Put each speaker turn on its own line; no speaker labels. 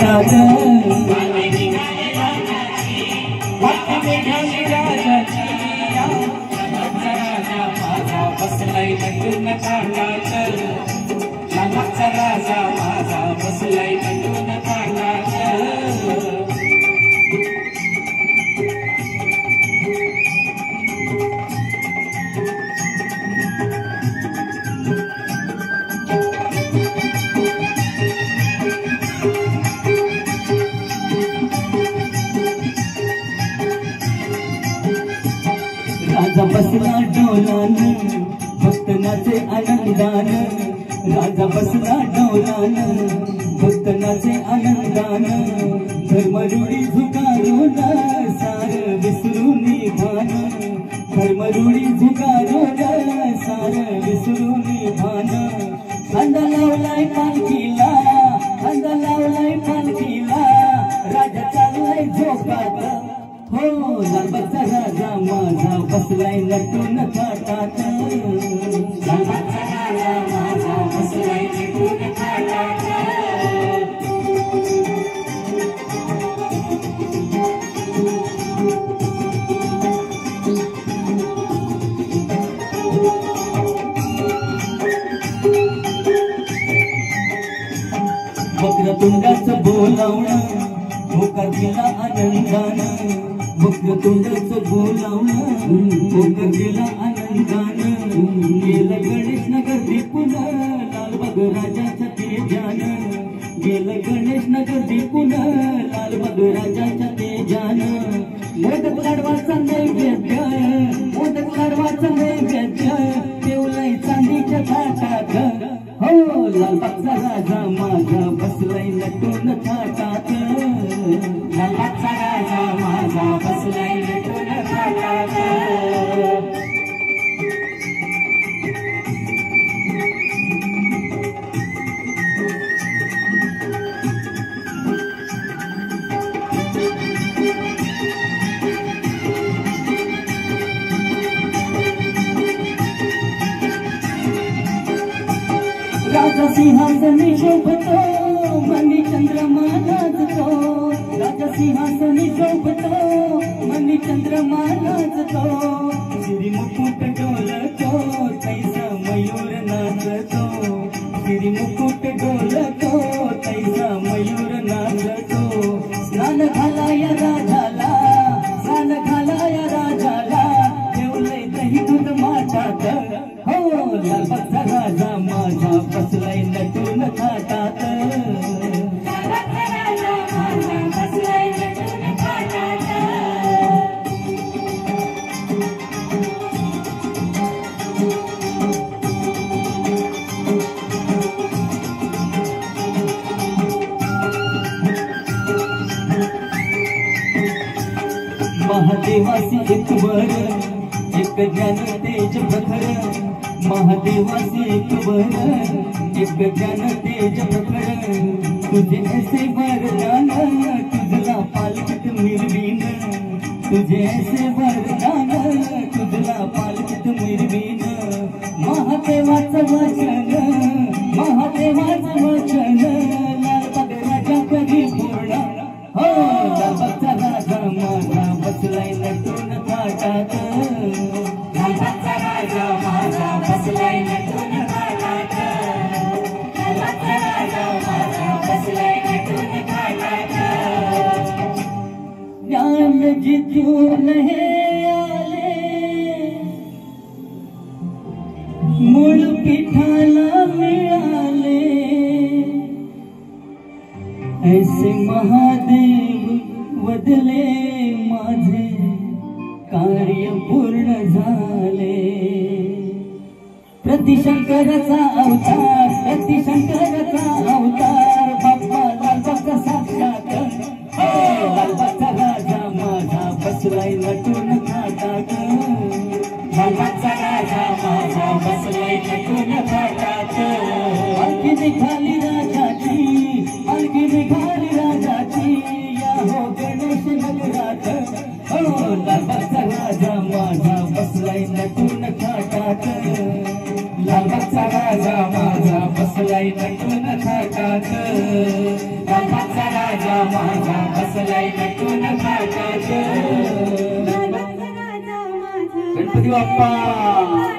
थाटात वाटे निघाली राजाची राजा माझा बसलाय नटून थाटात लालाचा राजा माझा बसलाय नटून थाटात राजा बसला डोलान भक्त नाचे आनंदान राजा बसला डोलान भक्त नाचे आनंदान धर्मरूढी झुकारून सार विसरून भान धर्मरूढी झुकारून सार विसरून भान खांदा लावलाय पालखीला खांदा लावलाय पालखीला राजा चाललाय झोपात हो लालबागचा राजा माझा बसलाय नटून थाटात लालबागचा राजा माझा बसलाय नटून थाटात वक्रतुंडाचं बोलावणं होकार दिला आनंदानं वक्रतुंडाचं बोलावणं होकार दिला आनंदानं गेलं गणेश नगर दीपून लालबाग राजाच्या तेजानं गेलं गणेश नगर दीपून लालबाग राजाच्या तेजानं मोदक लाडवाचा नैवेद्य मोदक लाडवाचा नैवेद्य ठेवलाय चांदीच्या थाटात हो लालबागचा राजा माझा बसलाय नटून थाटात लालबागचा राजा माझा बसलाय नटून थाटात राजा सिंहासनी शोभतो मनी चंद्रमा नाचतो राजा सिंहासनी शोभतो मनी चंद्रमा नाचतो श्री मुकुट डोलतो तैसा मयूर नाचतो श्री मुकुट डोलतो तैसा मयूर नाचतो स्नान घाला या राजाला स्नान घाला या राजाला ठेवलंय दही दूध माठात हो लालबागचा राजा माझा बसलाय नटून थाटात लालबागचा राजा माझा बसलाय नटून थाटात महादेवासी एक वर एक ज्ञान तेज प्रखर महादेवासी एक वर एक ज्ञान तेज प्रखर तुझे ऐसे वरदान तुझला पालखीत मिरवीन तुझे ऐसे वरदान तुझला पालखीत मिरवीन महादेवाचं वचन महादेवाचं वचन लालबाग राजा कधी पूर्ण हो लालबागचा राजा माझा बसलाय नटून थाटात लालबागचा राजा माझा बसलाय नटून थाटात लालबागचा राजा माझा बसलाय नटून थाटात ज्ञान जिथून हे आले मूळ पीठाला मिळाले ऐसे महादेव वदले माझे कार्य पूर्ण झाले प्रतिशंकराचा अवतार प्रतिशंकराचा अवतार बाप्पा लालबागचा साक्षात लालबागचा राजा माझा बसलाय नटून थाटात लालबागचा राजा माझा बसलाय नटून थाटात पालखी निघाली राजाची पालखी निघाली राजाची या हो गणेश नगरात हो लालबागचा राजा माझा बसलाय नटून थाटात लालबागचा राजा माझा बसलाय नटून थाटात लालबागचा राजा माझा बसलाय नटून घाटात. गणपती बाप्पा